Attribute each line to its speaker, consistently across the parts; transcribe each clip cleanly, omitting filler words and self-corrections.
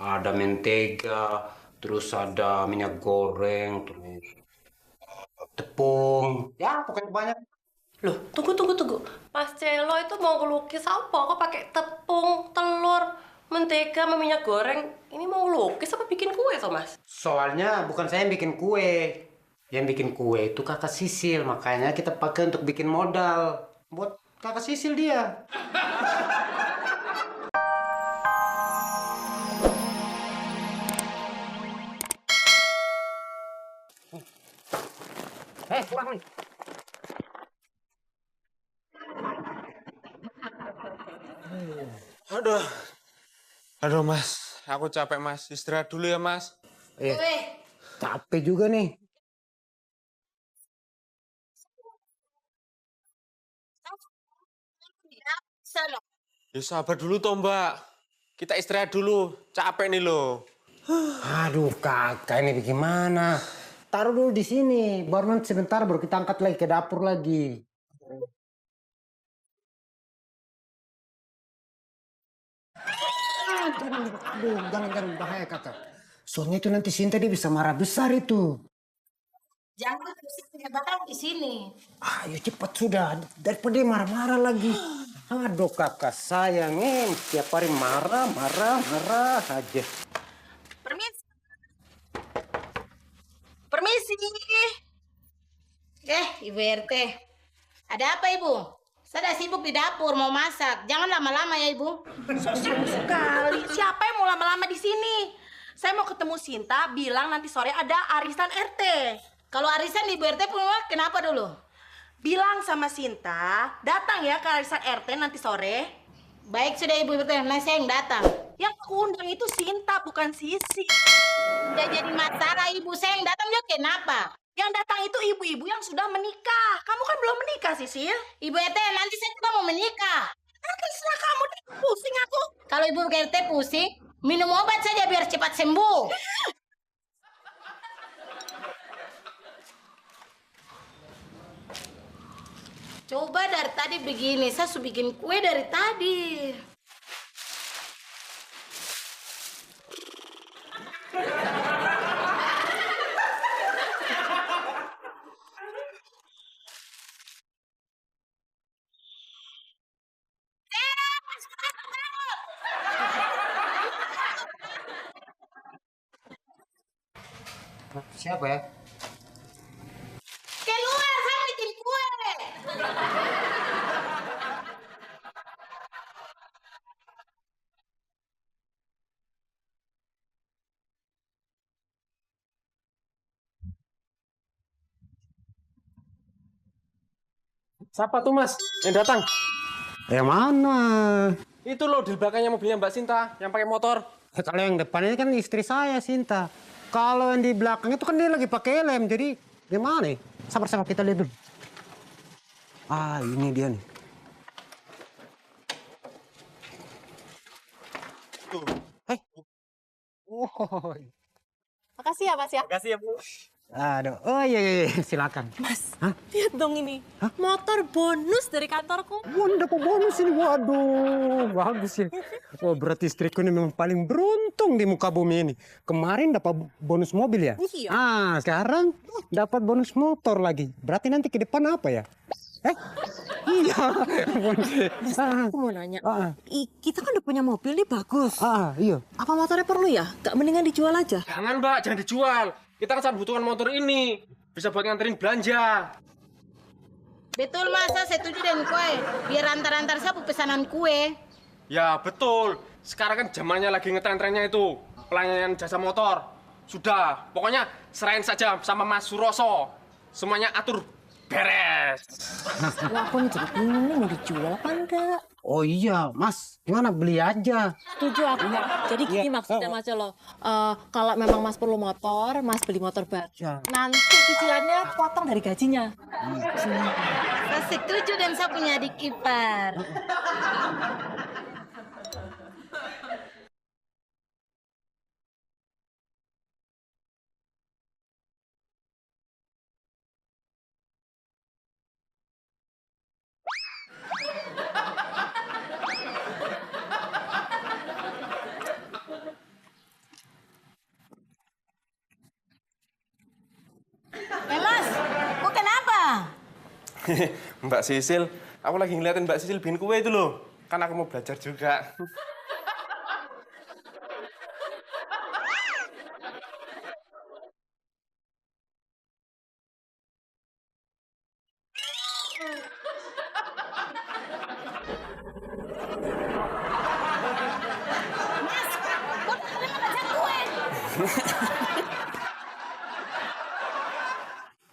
Speaker 1: Ada mentega, terus ada minyak goreng, terus tepung. Ya, pokoknya banyak.
Speaker 2: Loh, tunggu. Mas Celo itu mau ngelukis apa? Kok pakai tepung, telur, mentega, sama minyak goreng? Ini mau ngelukis apa bikin kue toh, Mas?
Speaker 1: Soalnya bukan saya yang bikin kue. Yang bikin kue itu kakak Sisil, makanya kita pakai untuk bikin modal. Buat kakak Sisil dia. Pulang nih.
Speaker 3: Aduh, aduh Mas, aku capek Mas. Istirahat dulu ya Mas.
Speaker 1: Eh, capek juga nih.
Speaker 3: Ya sabar dulu toh Mbak. Kita istirahat dulu. Capek nih loh.
Speaker 1: Aduh, kakak ini bagaimana? Taruh dulu di sini. Baru nanti sebentar baru kita angkat lagi ke dapur lagi. Jangan bahaya kakak. Soalnya itu nanti Sinta dia bisa marah besar itu.
Speaker 4: Jangan punya barang di sini.
Speaker 1: Ayo cepat sudah, daripada dia marah-marah lagi. Aduh kakak sayangin, tiap hari marah aja.
Speaker 4: Permisi. Permisi. Ibu RT. Ada apa Ibu? Saya sibuk di dapur mau masak. Jangan lama-lama ya Ibu.
Speaker 2: Sibuk sekali. Siapa yang mau lama-lama di sini? Saya mau ketemu Sinta, bilang nanti sore ada arisan RT.
Speaker 4: Kalau arisan Ibu RT punya kenapa dulu?
Speaker 2: Bilang sama Sinta, datang ya ke arisan RT nanti sore.
Speaker 4: Baik sudah Ibu RT, nanti saya yang datang.
Speaker 2: Yang aku undang itu Sinta, bukan Sisi.
Speaker 4: Udah jadi masalah Ibu, saya yang datang juga kenapa?
Speaker 2: Yang datang itu ibu-ibu yang sudah menikah. Kamu kan belum menikah, Sisil.
Speaker 4: Ibu RT, nanti saya juga mau menikah.
Speaker 2: Terserah kamu, pusing aku.
Speaker 4: Kalau Ibu RT pusing, minum obat saja biar cepat sembuh. Coba dari tadi begini, saya sudah bikin kue dari tadi.
Speaker 1: Siapa ya?
Speaker 4: Keluar, saya bikin kue.
Speaker 3: Siapa tuh Mas yang datang?
Speaker 1: Yang mana?
Speaker 3: Itu loh di belakangnya mobilnya Mbak Sinta yang pakai motor.
Speaker 1: Kalau yang depan ini kan istri saya, Sinta. Kalau yang di belakang itu kan dia lagi pakai helm, jadi gimana nih? Sabar kita lihat dulu. Ah, ini dia nih.
Speaker 3: Tuh.
Speaker 1: Oh,
Speaker 2: Makasih ya, Mas ya.
Speaker 3: Makasih ya Bu.
Speaker 1: aduh, oh iya, silakan.
Speaker 2: Mas,
Speaker 1: Hah?
Speaker 2: lihat dong ini. Motor bonus dari kantorku.
Speaker 1: Dapat bonus ini, waduh, bagus ya. Oh, berarti istriku ini memang paling beruntung di muka bumi ini. Kemarin dapat bonus mobil ya?
Speaker 2: Iya.
Speaker 1: Sekarang dapat bonus motor lagi. Berarti nanti ke depan apa ya? Iya.
Speaker 2: Aku mau nanya.
Speaker 1: Ah.
Speaker 2: Kita kan udah punya mobil nih bagus.
Speaker 1: Iya.
Speaker 2: Apa motornya perlu ya? Gak mendingan dijual aja?
Speaker 3: Jangan Mbak, jangan dijual. Kita kan sangat butuhkan motor ini. Bisa buat nganterin belanja.
Speaker 4: Betul Mas, saya setuju dengan kue. Biar antar-antar saya pesanan kue.
Speaker 3: Ya betul. Sekarang kan zamannya lagi ngetren-trennya itu. Pelayanan jasa motor. Sudah, pokoknya serahin saja sama Mas Suroso. Semuanya atur beres.
Speaker 2: Wah, aku jadi bingung nih mau dijual apa enggak?
Speaker 1: Oh iya, Mas, gimana beli aja?
Speaker 2: Setuju aku. Jadi gini maksudnya Mas Celo. Kalau memang Mas perlu motor, Mas beli motor baru.
Speaker 1: Ya.
Speaker 2: Nanti cicilannya potong dari gajinya.
Speaker 4: Saya setuju dan saya punya adik ipar.
Speaker 3: Mbak Sisil, aku lagi ngeliatin Mbak Sisil bikin kue itu loh. Kan aku mau belajar juga.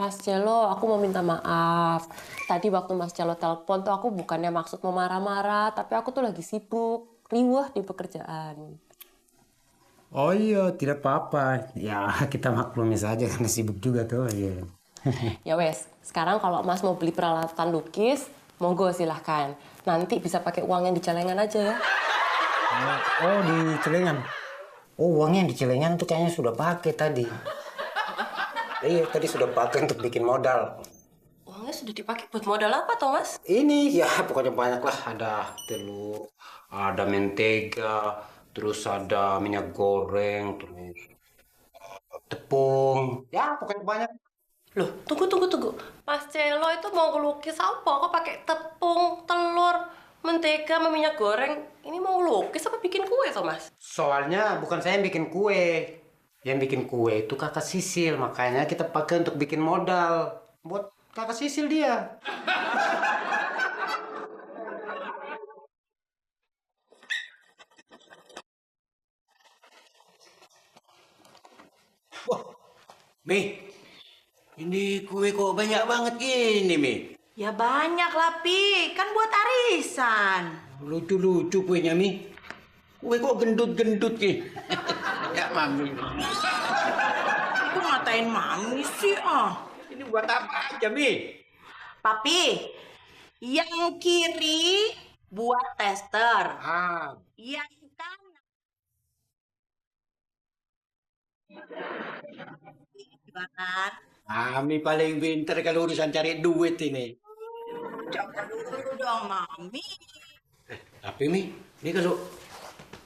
Speaker 2: Mas Celo, aku mau minta maaf. Tadi waktu Mas Celo telepon tuh aku bukannya maksud mau marah-marah, tapi aku tuh lagi sibuk, riwah di pekerjaan.
Speaker 1: Oh iya, tidak apa-apa. Ya, kita maklumi saja karena sibuk juga tuh. Iya.
Speaker 2: Ya wes, sekarang kalau Mas mau beli peralatan lukis, monggo silahkan. Nanti bisa pakai uang yang di celengan aja ya.
Speaker 1: Oh, di celengan. Oh, uangnya yang di celengan tuh kayaknya sudah pakai tadi. Iya, tadi sudah pakai untuk bikin modal.
Speaker 2: Uangnya sudah dipakai buat modal apa toh, Mas?
Speaker 1: Ini ya pokoknya banyak lah. Ada telur, ada mentega, terus ada minyak goreng, terus tepung. Ya pokoknya banyak.
Speaker 2: Loh, tunggu. Mas Celo itu mau ngelukis apa? Kok pakai tepung, telur, mentega, sama minyak goreng? Ini mau ngelukis apa bikin kue toh, Mas?
Speaker 1: Soalnya bukan saya yang bikin kue. Yang bikin kue itu kakak Sisil. Makanya kita pakai untuk bikin modal. Buat kakak Sisil dia.
Speaker 5: Mi, ini kue kok banyak banget gini, Mi.
Speaker 4: Ya banyak lah, Pi. Kan buat arisan.
Speaker 5: Lucu-lucu kuenya, Mi. Kue kok gendut-gendut, Ki. Ya, Mami.
Speaker 4: Itu ngatain mami sih, ah.
Speaker 5: Ini buat apa aja, Mi?
Speaker 4: Papi, yang kiri buat tester.
Speaker 5: Ah,
Speaker 4: Yang kanan. Gimana?
Speaker 5: Mami paling pinter kalau urusan cari duit ini.
Speaker 4: Jangan dulu dong, mami.
Speaker 5: Tapi, Mi, ini kalau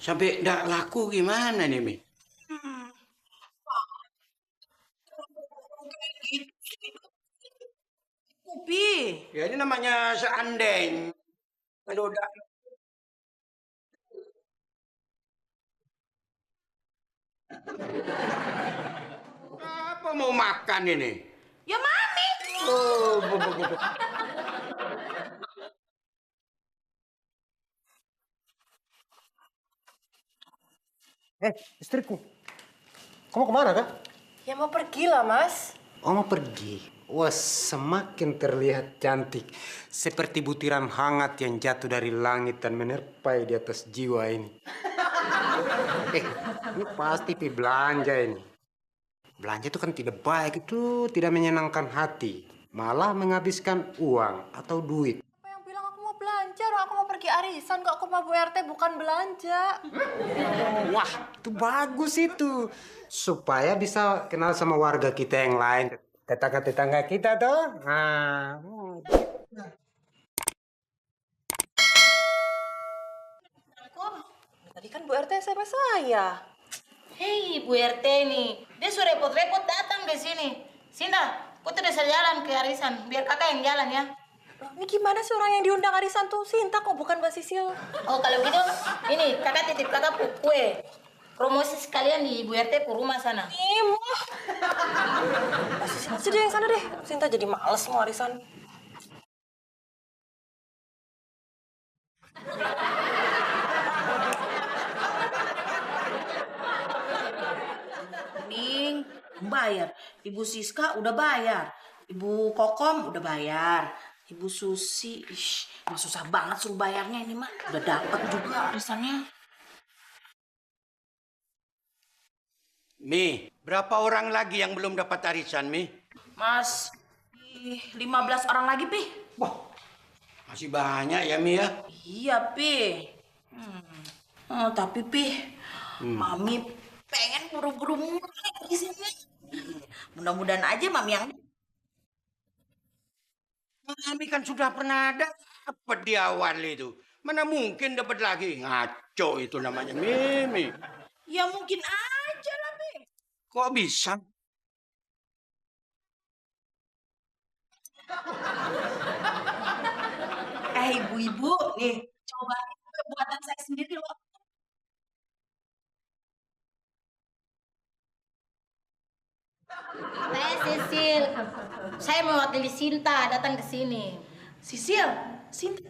Speaker 5: sampai nggak laku gimana nih, Mi?
Speaker 4: Upi.
Speaker 5: Ya, ini namanya seandainya. Kalau udah... Apa mau makan ini?
Speaker 4: Ya mami.
Speaker 5: Oh, bu, bu, bu, bu.
Speaker 1: Istriku. Kamu kemana, Kak?
Speaker 2: Ya mau pergi lah, Mas.
Speaker 1: Oh, mau pergi. Wah, semakin terlihat cantik. Seperti butiran hangat yang jatuh dari langit dan menerpai di atas jiwa ini. Ini pasti pi belanja ini. Belanja itu kan tidak baik, itu tidak menyenangkan hati. Malah menghabiskan uang atau duit.
Speaker 2: Apa yang bilang aku mau belanja? Orang aku mau pergi arisan kok ke rumah Bu RT bukan belanja.
Speaker 1: Wah, itu bagus itu. Supaya bisa kenal sama warga kita yang lain. Tetangga-tetangga kita tuh. Nah.
Speaker 2: Tadi kan Bu RT SMS saya.
Speaker 4: Hei, Bu RT nih. Dia sudah repot-repot datang ke sini. Sinda, kau tuh udah jalan ke arisan. Biar kakak yang jalan ya.
Speaker 2: Loh, ini gimana sih orang yang diundang arisan tuh? Sinta kok bukan Mbak Sisil.
Speaker 4: Oh, kalau gitu, ini kakak titip kakak kue. Promosi sekalian di Bu RT ke rumah sana.
Speaker 2: Imah. Mbak Sisil aja deh yang sana deh. Sinta jadi males mau arisan.
Speaker 4: Mending bayar. Ibu Siska udah bayar. Ibu Kokom udah bayar. Ibu Susi, mah susah banget suruh bayarnya ini mah. Udah dapet juga arisannya.
Speaker 5: Mi, berapa orang lagi yang belum dapat arisan, Mi?
Speaker 4: Mas, 15 orang lagi, Pi.
Speaker 5: Wah, masih banyak ya, Mi ya?
Speaker 4: Iya, Pi. Oh, tapi, Pi, Mami pengen buru-buru mulai di sini. Mudah-mudahan aja Mami yang...
Speaker 5: Mami kan sudah pernah dapat di awal itu. Mana mungkin dapat lagi? Ngaco itu namanya, Mi.
Speaker 4: Ya mungkin aja lah, Pi.
Speaker 5: Kok bisa?
Speaker 4: ibu-ibu, nih coba buatan saya sendiri loh.
Speaker 6: Saya Sisil. Saya mewakili Sinta datang ke sini.
Speaker 4: Sisil, Sinta